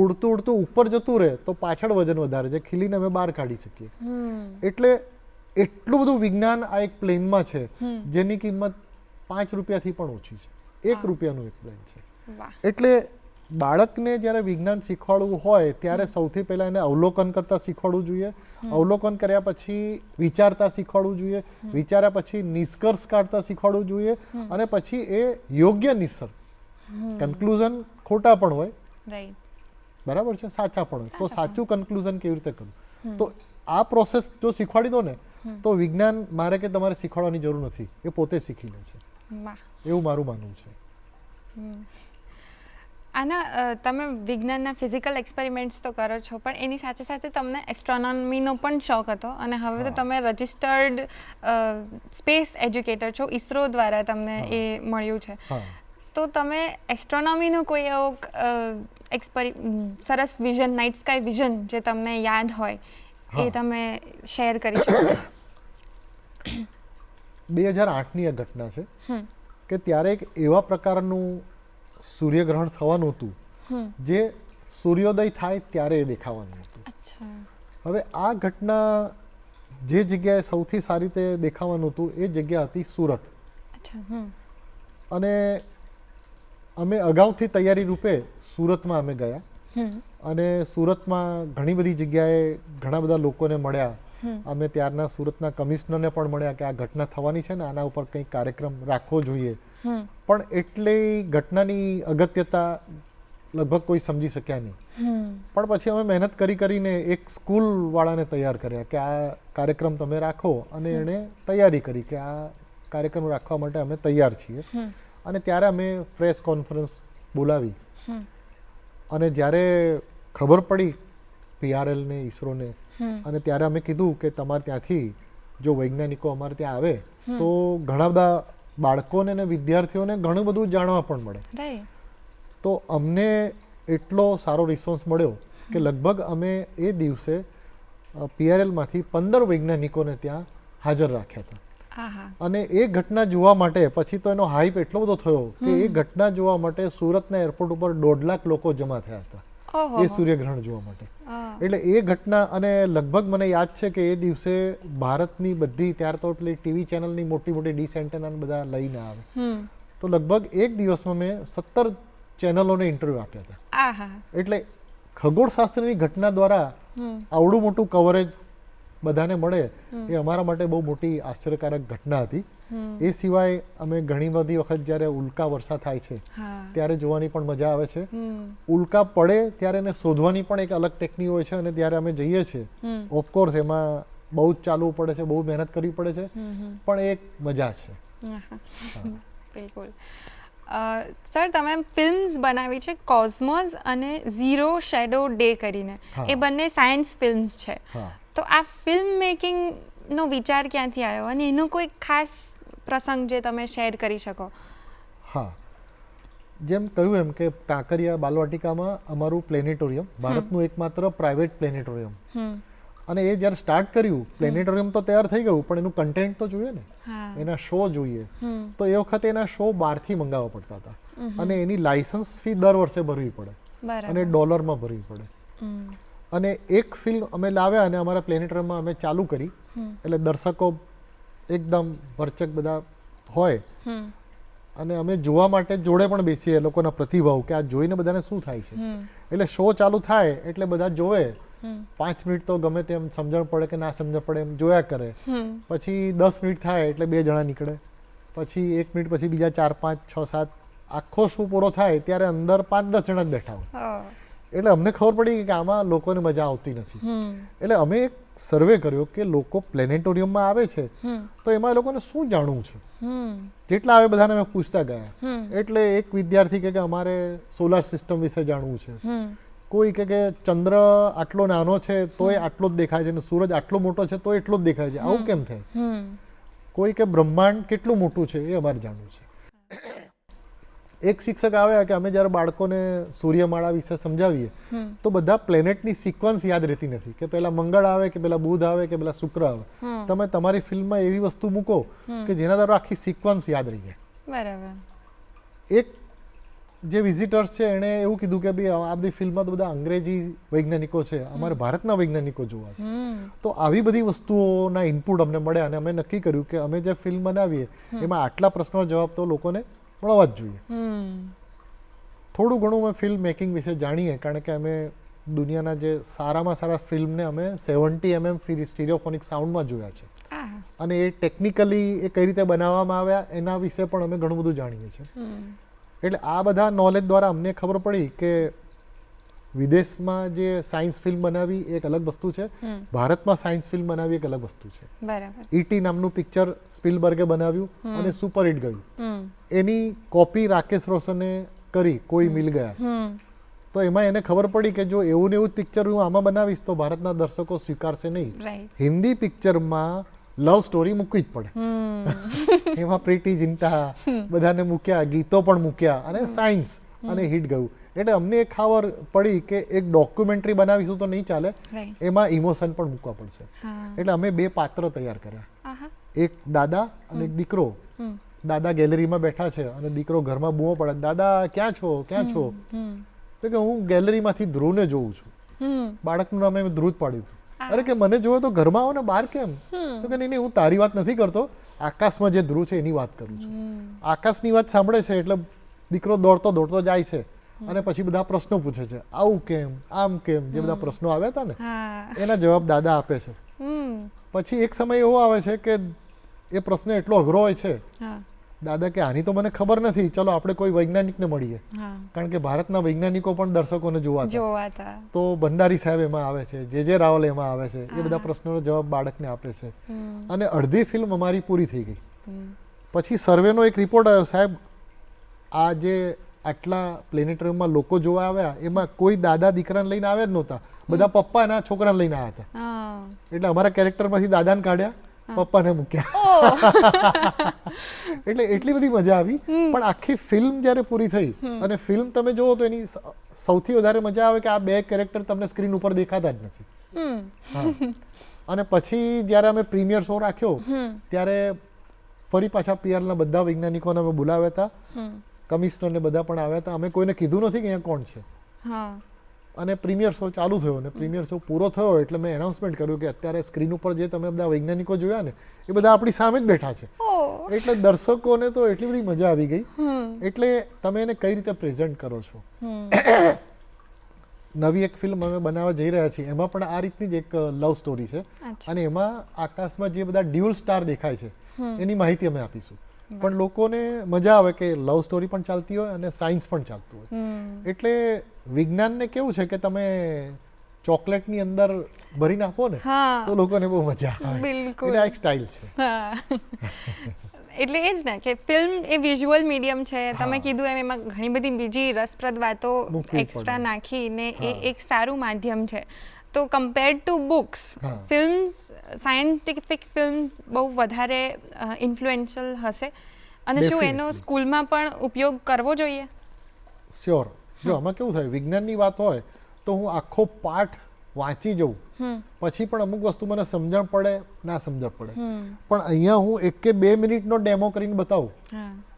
ઉડતું ઉડતું ઉપર જતું રહે તો પાછળ વજન વધારે છે, ખીલીને અમે બહાર કાઢી શકીએ. એટલે એટલું બધું વિજ્ઞાન આ એક પ્લેનમાં છે જેની કિંમત 5 રૂપિયાથી પણ ઓછી છે. 1 રૂપિયાનું એક પ્લેન છે. એટલે બાળકને જ્યારે વિજ્ઞાન શીખવાડવું હોય ત્યારે સૌથી પહેલાં એને અવલોકન કરતાં શીખવાડવું જોઈએ. અવલોકન કર્યા પછી વિચારતા શીખવાડવું જોઈએ. વિચાર્યા પછી નિષ્કર્ષ કાઢતા શીખવાડવું જોઈએ. અને પછી એ યોગ્ય નિષ્કર્ષ, કન્ક્લુઝન ખોટા પણ હોય, બરાબર છે, સાચા પણ હોય, તો સાચું કન્ક્લુઝન કેવી રીતે કરવું. તો આ પ્રોસેસ જો શીખવાડી દો ને તો વિજ્ઞાન મારે કે તમારે શીખવાડવાની જરૂર નથી, એ પોતે શીખી લે છે. એવું મારું માનવું છે. આના તમે વિજ્ઞાનના ફિઝિકલ એક્સપેરિમેન્ટ્સ તો કરો છો, પણ એની સાથે સાથે તમને એસ્ટ્રોનોમીનો પણ શોખ હતો અને હવે તો તમે રજિસ્ટર્ડ સ્પેસ એજ્યુકેટર છો. ઇસરો દ્વારા તમને એ મળ્યું છે. તો તમે એસ્ટ્રોનોમીનું કોઈ એવો સરસ વિઝન, નાઇટ સ્કાય વિઝન જે તમને યાદ હોય એ તમે શેર કરી શકો? 2008ની આ ઘટના છે કે ત્યારે એક એવા પ્રકારનું સૂર્યગ્રહણ થવાનું હતું જે સૂર્યોદય થાય ત્યારે એ દેખાવાનું હતું. હવે આ ઘટના જે જગ્યાએ સૌથી સારી રીતે દેખાવાનું હતું એ જગ્યા હતી સુરત. અને અમે અગાઉથી તૈયારી રૂપે સુરતમાં અમે ગયા અને સુરતમાં ઘણી બધી જગ્યાએ ઘણા બધા લોકોને મળ્યા. અમે ત્યારના સુરતના કમિશનરને પણ મળ્યા કે આ ઘટના થવાની છે ને આના ઉપર કંઈક કાર્યક્રમ રાખવો જોઈએ. પણ એટલી ઘટનાની અગત્યતા લગભગ કોઈ સમજી શક્યા નહીં. પણ પછી અમે મહેનત કરીને એક સ્કૂલવાળાને તૈયાર કર્યા કે આ કાર્યક્રમ તમે રાખો, અને એણે તૈયારી કરી કે આ કાર્યક્રમ રાખવા માટે અમે તૈયાર છીએ. અને ત્યારે અમે પ્રેસ કોન્ફરન્સ બોલાવી અને જ્યારે ખબર પડી PRLને, ઇસરોને, અને ત્યારે અમે કીધું કે તમારે ત્યાંથી જો વૈજ્ઞાનિકો અમારે ત્યાં આવે તો ઘણા બધા બાળકોને અને વિદ્યાર્થીઓને ઘણું બધું જાણવા પણ મળે. તો અમને એટલો સારો રિસ્પોન્સ મળ્યો કે લગભગ અમે એ દિવસે PRLમાંથી 15 વૈજ્ઞાનિકોને ત્યાં હાજર રાખ્યા હતા. અને એ ઘટના જોવા માટે પછી તો એનો હાઈપ એટલો બધો થયો કે એ ઘટના જોવા માટે સુરતના એરપોર્ટ ઉપર 1.5 લાખ લોકો જમા થયા હતા એ સૂર્યગ્રહણ જોવા માટે. એટલે એ ઘટના, અને લગભગ મને યાદ છે કે એ દિવસે ભારતની બધી, ત્યારે તો એટલે ટીવી ચેનલની મોટી મોટી ડીશ એન્ટેના બધા લઈને આવે, તો લગભગ એક દિવસમાં મેં 17 ચેનલોને ઇન્ટરવ્યૂ આપ્યા હતા. એટલે ખગોળશાસ્ત્રની ઘટના દ્વારા આવડું મોટું કવરેજ બધાને મળે એ અમારા માટે બહુ મોટી આશ્ચર્યકારક ઘટના હતી. એ સિવાય અમે ઘણી બધી વખત જ્યારે ઉલ્કા વર્ષા થાય છે ત્યારે જોવાની પણ મજા આવે છે. ઉલ્કા પડે ત્યારે એને શોધવાની પણ એક અલગ ટેકનિક હોય છે, અને ત્યારે અમે જઈએ છીએ. ઓફકોર્સ એમાં બહુ જ ચાલવું પડે છે, બહુ મહેનત કરવી પડે છે, પણ એક મજા છે. બિલકુલ. સર, તમે ફિલ્મ્સ બનાવી છે કોસ્મોસ અને ઝીરો શેડો ડે કરીને. એ બંને સાયન્સ ફિલ્મ્સ છે. તો આ ફિલ્મ મેકિંગનો વિચાર ક્યાંથી આવ્યો અને એનો કોઈ ખાસ પ્રસંગ જે તમે શેર કરી શકો? હા, જેમ કહ્યું એમ કે કાંકરિયા બાલવાટિકામાં અમારું પ્લેનેટોરિયમ, ભારતનું એકમાત્ર પ્રાઇવેટ પ્લેનેટોરિયમ. અને એ જ્યારે સ્ટાર્ટ કર્યું, પ્લેનેટોરિયમ તો તૈયાર થઈ ગયું, પણ એનું કન્ટેન્ટ તો જોઈએ ને, એના શો જોઈએ. તો એ વખતે એના શો બહારથી મંગાવવા પડતા હતા અને એની લાયસન્સ ફી દર વર્ષે ભરવી પડે અને ડોલરમાં ભરવી પડે. અને એક ફિલ્મ અમે લાવ્યા અને અમારા પ્લેનેટોરિયમમાં અમે ચાલુ કરી. એટલે દર્શકો એકદમ ભરચક બધા હોય અને અમે જોવા માટે જોડે પણ બેસીએ એ લોકોના પ્રતિભાવ કે આ જોઈને બધાને શું થાય છે. એટલે શો ચાલુ થાય એટલે બધા જોવે, 5 મિનિટ તો ગમે તેમ સમજણ પડે કે ના સમજણ પડે એમ જોયા કરે. પછી 10 મિનિટ થાય એટલે 2 જણા નીકળે, પછી 1 મિનિટ પછી બીજા 4, 5, 6, 7, આખો શો પૂરો થાય ત્યારે અંદર 5-10 જણા જ બેઠા હોય. એટલે અમને ખબર પડી કે આમાં લોકોને મજા આવતી નથી. એટલે અમે એક સર્વે કર્યો કે લોકો પ્લેનેટોરિયમમાં આવે છે તો એમાં એ લોકોને શું જાણવું છે. જેટલા આવે બધાને અમે પૂછતા ગયા. એટલે એક વિદ્યાર્થી કે અમારે સોલાર સિસ્ટમ વિશે જાણવું છે, કોઈ કે ચંદ્ર આટલો નાનો છે તોય આટલો જ દેખાય છે અને સૂરજ આટલો મોટો છે તો એટલો જ દેખાય છે, આવું કેમ થાય. કોઈ કે બ્રહ્માંડ કેટલું મોટું છે એ અમારે જાણવું છે. એક શિક્ષક આવ્યા કે અમે જ્યારે બાળકોને સૂર્યમાળા વિશે સમજાવીએ તો બધા પ્લેનેટની સિક્વન્સ યાદ રહેતી નથી, કે પહેલા મંગળ આવે કે પહેલા બુધ આવે કે પહેલા શુક્ર આવે. તમે તમારી ફિલ્મમાં એવી વસ્તુ મૂકો કે જેના દ્વારા આખી સિક્વન્સ યાદ રહી જાય. બરાબર. એક જે વિઝિટર્સ છે એણે એવું કીધું કે ભાઈ આ બધી ફિલ્મમાં તો બધા અંગ્રેજી વૈજ્ઞાનિકો છે, અમારે ભારતના વૈજ્ઞાનિકો જોવા છે. તો આવી બધી વસ્તુઓના ઇનપુટ અમને મળ્યા અને અમે નક્કી કર્યું કે અમે જે ફિલ્મ બનાવીએ એમાં આટલા પ્રશ્નોના જવાબ તો લોકોને મળવા જ જોઈએ. થોડું ઘણું અમે ફિલ્મ મેકિંગ વિશે જાણીએ, કારણ કે અમે દુનિયાના જે સારામાં સારા ફિલ્મને અમે 70mm સ્ટીરિયોફોનિક સાઉન્ડમાં જોયા છે અને એ ટેકનિકલી એ કઈ રીતે બનાવવામાં આવ્યા એના વિશે પણ અમે ઘણું બધું જાણીએ છીએ. એટલે આ બધા નોલેજ દ્વારા અમને ખબર પડી કે વિદેશમાં જે સાયન્સ ફિલ્મ બનાવી એક અલગ વસ્તુ છે, ભારતમાં સાયન્સ ફિલ્મ બનાવી એક અલગ વસ્તુ છે. બરાબર. ઈટી નામનું પિક્ચર સ્પિલબર્ગે બનાવ્યું અને સુપરહિટ ગયું. એની કોપી રાકેશ રોશને કરી કોઈ મિલ ગયા. તો એમાં એને ખબર પડી કે જો એવું ને એવું જ પિક્ચર હું આમાં બનાવીશ તો ભારતના દર્શકો સ્વીકારશે નહીં. હિન્દી પિક્ચરમાં લવ સ્ટોરી મૂકવી જ પડે. એમાં પ્રીતિ જિંટા બધાને મૂક્યા, ગીતો પણ મૂક્યા અને સાયન્સ અને હિટ ગયું. એટલે અમને એ ખબર પડી કે એક ડોક્યુમેન્ટરી બનાવીશું તો નહીં ચાલે, એમાં ઇમોશન પણ મૂકવા પડશે. એટલે અમે 2 પાત્ર તૈયાર કર્યા, એક દાદા અને એક દીકરો. દાદા ગેલેરીમાં બેઠા છે અને દીકરો ઘરમાં બૂમો પડે, દાદા ક્યાં છો ક્યાં છો? તો કે હું ગેલેરીમાંથી ધ્રુવને જોઉં છું. બાળકનું નામ એમ ધ્રુવ પાડ્યું હતું. અરે કે મને જોવે તો ઘરમાં આવો ને, બહાર કેમ? તો કે નહીં હું તારી વાત નથી કરતો, આકાશમાં જે ધ્રુવ છે એની વાત કરું છું. આકાશની વાત સાંભળે છે એટલે દીકરો દોડતો દોડતો જાય છે અને પછી બધા પ્રશ્નો પૂછે છે, આવું કેમ, આમ કેમ, જે બધા પ્રશ્નો આવ્યા હતા ને એના જવાબ દાદા આપે છે. પછી એક સમય એવો આવે છે કે એ પ્રશ્ન એટલો અઘરો હોય છે, દાદા કે આની તો મને ખબર નથી, ચલો આપણે કોઈ વૈજ્ઞાનિકને મળીએ. કારણ કે ભારતના વૈજ્ઞાનિકો પણ દર્શકોને જોવા હતા. તો ભંડારી સાહેબ એમાં આવે છે, જે રાવલ એમાં આવે છે, એ બધા પ્રશ્નોનો જવાબ બાળકને આપે છે. અને અડધી ફિલ્મ અમારી પૂરી થઈ ગઈ. પછી સર્વેનો એક રિપોર્ટ આવ્યો, સાહેબ આ જે આટલા પ્લેનેટોરિયમમાં લોકો જોવા આવ્યા એમાં કોઈ દાદા દીકરાને લઈને આવ્યા જ નહોતા, બધા પપ્પાના છોકરાને લઈને આવ્યા હતા. એટલે અમારા કેરેક્ટરમાંથી દાદાને કાઢ્યા, પપ્પાને મૂક્યા. એટલે એટલી બધી મજા આવી. પણ આખી ફિલ્મ જ્યારે પૂરી થઈ અને ફિલ્મ તમે જોવો તો એની સૌથી વધારે મજા આવે કે આ 2 કેરેક્ટર તમને સ્ક્રીન ઉપર દેખાતા જ નથી. અને પછી જ્યારે અમે પ્રીમિયર શો રાખ્યો ત્યારે ફરી પાછા પીઆરના બધા વૈજ્ઞાનિકોને અમે બોલાવ્યા હતા, કમિશનરને બધા પણ આવ્યા હતા. અમે કોઈને કીધું નથી કે અહીંયા કોણ છે. અને પ્રીમિયર શો ચાલુ થયો અને પ્રીમિયર શો પૂરો થયો એટલે મેં એનાઉન્સમેન્ટ કર્યું કે અત્યારે સ્ક્રીન ઉપર જે તમે બધા વૈજ્ઞાનિકો જોયા ને એ બધા આપણી સામે જ બેઠા છે. એટલે દર્શકોને તો એટલી બધી મજા આવી ગઈ. એટલે તમે એને કઈ રીતે પ્રેઝન્ટ કરો છો. નવી એક ફિલ્મ અમે બનાવવા જઈ રહ્યા છીએ, એમાં પણ આ રીતની જ એક લવ સ્ટોરી છે અને એમાં આકાશમાં જે બધા ડ્યુઅલ સ્ટાર દેખાય છે એની માહિતી અમે આપીશું. પણ લોકોને મજા આવે કે લવ સ્ટોરી પણ ચાલતી હોય અને સાયન્સ પણ ચાલતું હોય. એટલે વિજ્ઞાનને કેવું છે કે તમે ચોકલેટની અંદર ભરીને આપો ને તો લોકોને બહુ મજા આવે. એટલે આ એક સ્ટાઇલ છે. એટલે એ જ ને કે ફિલ્મ એ વિઝ્યુઅલ મીડિયમ છે. તમે કીધું એમાં ઘણી બધી બીજી રસપ્રદ વાતો એક્સ્ટ્રા નાખીને એ એક સારું માધ્યમ છે. તો compared to books, films, scientific films બહુ વધારે ઇન્ફ્લુએન્શિયલ હશે અને શું એનો સ્કૂલમાં પણ ઉપયોગ કરવો જોઈએ? શ્યોર. જો આમાં કેવું થાય, વિજ્ઞાનની વાત હોય તો હું આખો પાઠ વાંચી જઉં પછી પણ અમુક વસ્તુ મને સમજણ પડે ના સમજણ પડે. પણ અહીંયા હું 1 કે 2 મિનિટનો ડેમો કરીને બતાવું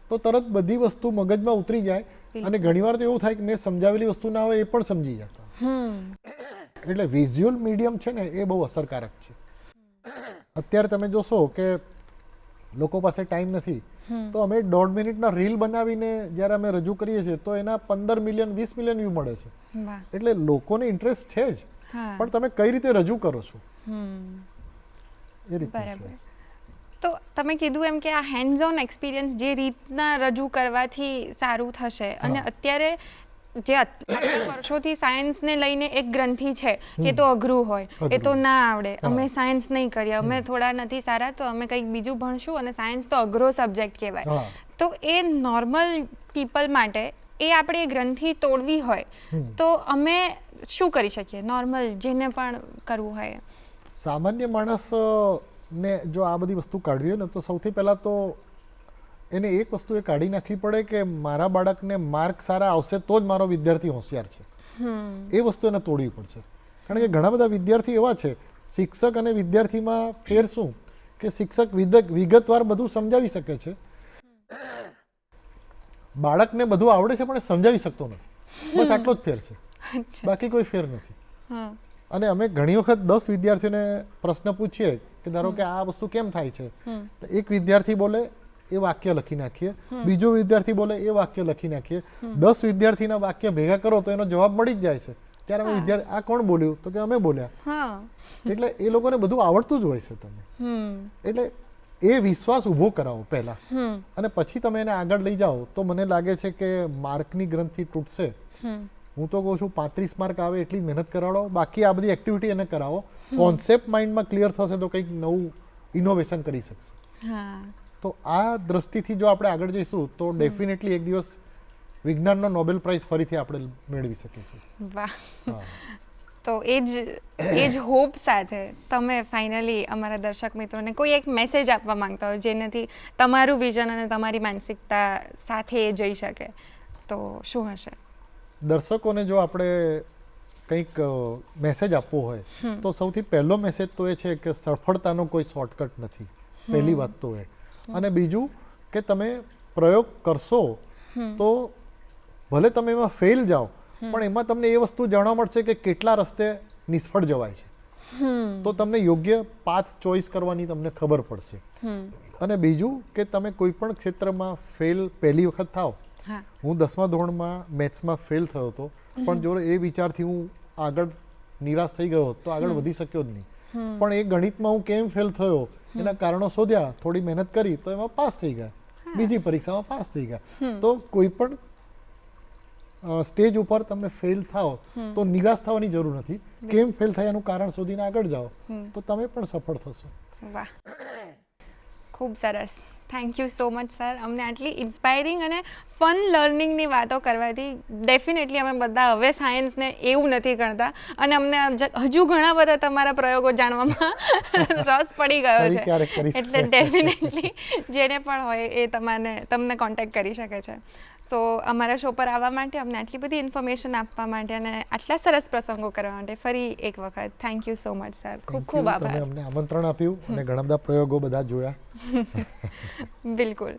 તો તરત બધી વસ્તુ મગજમાં ઉતરી જાય. અને ઘણીવાર તો એવું થાય કે મેં સમજાવેલી વસ્તુ ના હોય એ પણ સમજી જતા. એટલે વિઝ્યુઅલ મીડિયમ છે ને એ બહુ અસરકારક છે. અત્યારે તમે જોશો કે લોકો પાસે ટાઈમ નથી, તો અમે 1.5 મિનિટના રીલ બનાવીને જ્યારે અમે રજૂ કરીએ છીએ તો એના 15 મિલિયન 20 મિલિયન વ્યૂ મળે છે. વાહ. એટલે લોકોને ઇન્ટરેસ્ટ છે જ, હા. પણ તમે કઈ રીતે રજૂ કરો છો એ રીતે બરાબર. તો તમે કીધું એમ કે આ હેન્ડ્સ ઓન એક્સપિરિયન્સ જે રીતના રજૂ કરવાથી સારું થશે, અને અત્યારે જે આટલા વર્ષોથી સાયન્સને લઈને એક ગ્રંથિ છે કે તો અઘરું હોય, એ તો ના આવડે, અમે સાયન્સ નહીં કરીએ, અમે થોડા નથી સારા તો અમે કંઈક બીજું ભણશું, અને સાયન્સ તો અઘરો સબ્જેક્ટ કહેવાય. તો એ નોર્મલ પીપલ માટે એ આપણે ગ્રંથિ તોડવી હોય તો અમે શું કરી શકીએ, નોર્મલ જેને પણ કરવું હોય? સામાન્ય માણસ ને જો આ બધી વસ્તુ કાઢવી હોય ને તો સૌથી પહેલાં તો એને એક વસ્તુ એ કાઢી નાખવી પડે કે મારા બાળકને માર્ક સારા આવશે તો જ મારો વિદ્યાર્થી હોશિયાર છે. એ વસ્તુ એને તોડવી પડશે. કારણ કે ઘણા બધા વિદ્યાર્થી એવા છે, શિક્ષક અને વિદ્યાર્થીમાં ફેર શું કે શિક્ષક વિગતવાર બધું સમજાવી શકે છે, બાળકને બધું આવડે છે પણ એ સમજાવી શકતો નથી. બસ આટલો જ ફેર છે, બાકી કોઈ ફેર નથી. અને અમે ઘણી વખત 10 વિદ્યાર્થીઓને પ્રશ્ન પૂછીએ કે ધારો કે આ વસ્તુ કેમ થાય છે, એક વિદ્યાર્થી બોલે એ વાક્ય લખી નાખીએ, બીજો વિદ્યાર્થી બોલે એ વાક્ય લખી નાખીએ, 10 વિદ્યાર્થીના વાક્ય ભેગા કરો તો એનો જવાબ મળી જ જાય છે. ત્યારે અમે વિદ્યાર્થી આ કોણ બોલ્યું તો કે અમે બોલ્યા. એટલે એ લોકોને બધું આવડતું જ હોય છે. તમે એટલે એ વિશ્વાસ ઊભો કરાવો પહેલા, અને પછી તમે એને આગળ લઈ જાઓ તો મને લાગે છે કે માર્કની ગ્રંથિ તૂટશે. હું તો કહું છું 35 માર્ક આવે એટલી જ મહેનત કરાવો, બાકી આ બધી એક્ટિવિટી એને કરાવો. કોન્સેપ્ટ માઇન્ડમાં ક્લિયર થશે તો કંઈક નવું ઇનોવેશન કરી શકશે. તો આ દ્રષ્ટિથી જો આપણે આગળ જઈશું તો ડેફિનેટલી એક દિવસ વિજ્ઞાનનો નોબેલ પ્રાઇઝ ફરીથી આપણે મેળવી શકીશું. વાહ. તો એ જ હોપ સાથે તમે ફાઇનલી અમારા દર્શક મિત્રોને કોઈ એક મેસેજ આપવા માંગતા હોય જેનાથી તમારું વિઝન અને તમારી માનસિકતા સાથે એ જઈ શકે, તો શું હશે? દર્શકોને જો આપણે કંઈક મેસેજ આપવો હોય તો સૌથી પહેલો મેસેજ તો એ છે કે સફળતાનો કોઈ શોર્ટકટ નથી, પહેલી વાત તો એ. અને બીજું કે તમે પ્રયોગ કરશો તો ભલે તમે એમાં ફેલ જાઓ પણ એમાં તમને એ વસ્તુ જાણવા મળશે કે કેટલા રસ્તે નિષ્ફળ જવાય છે. તો તમને યોગ્ય પાથ ચોઈસ કરવાની તમને ખબર પડશે. અને બીજું કે તમે કોઈ પણ ક્ષેત્રમાં ફેલ પહેલી વખત થાવ. હું 10મા ધોરણમાં મેથ્સમાં ફેલ થયો હતો, પણ જો એ વિચારથી હું આગળ નિરાશ થઈ ગયો તો આગળ વધી શક્યો જ નહીં. પણ એ ગણિતમાં હું કેમ ફેલ થયો એના કારણો શોધ્યા, થોડી મહેનત કરી તો એમાં પાસ થઈ ગયા, બીજી પરીક્ષામાં પાસ થઈ ગયા. તો કોઈ પણ સ્ટેજ ઉપર તમે ફેલ થાઓ તો નિરાશ થવાની જરૂર નથી, કેમ ફેલ થયા એનું કારણ શોધીને આગળ જાઓ તો તમે પણ સફળ થશો. વાહ, ખૂબ સરસ. Thank you so much sir. અમને આટલી ઇન્સ્પાયરિંગ અને ફન લર્નિંગની વાતો કરવાથી ડેફિનેટલી અમે બધા હવે સાયન્સને એવું નથી ગણતા, અને અમને હજુ ઘણા બધા તમારા પ્રયોગો જાણવામાં રસ પડી ગયો છે. એટલે ડેફિનેટલી જેને પણ હોય એ તમને કોન્ટેક્ટ કરી શકે છે. સો અમારા શો પર આવવા માટે, અમને આટલી બધી ઇન્ફોર્મેશન આપવા માટે અને આટલા સરસ પ્રસંગો કરવા માટે ફરી એક વખત thank you so much sir. ખૂબ ખૂબ આભાર. તમે અમને આમંત્રણ આપ્યું અને ઘણા બધા પ્રયોગો બધા જોયા. બિલકુલ.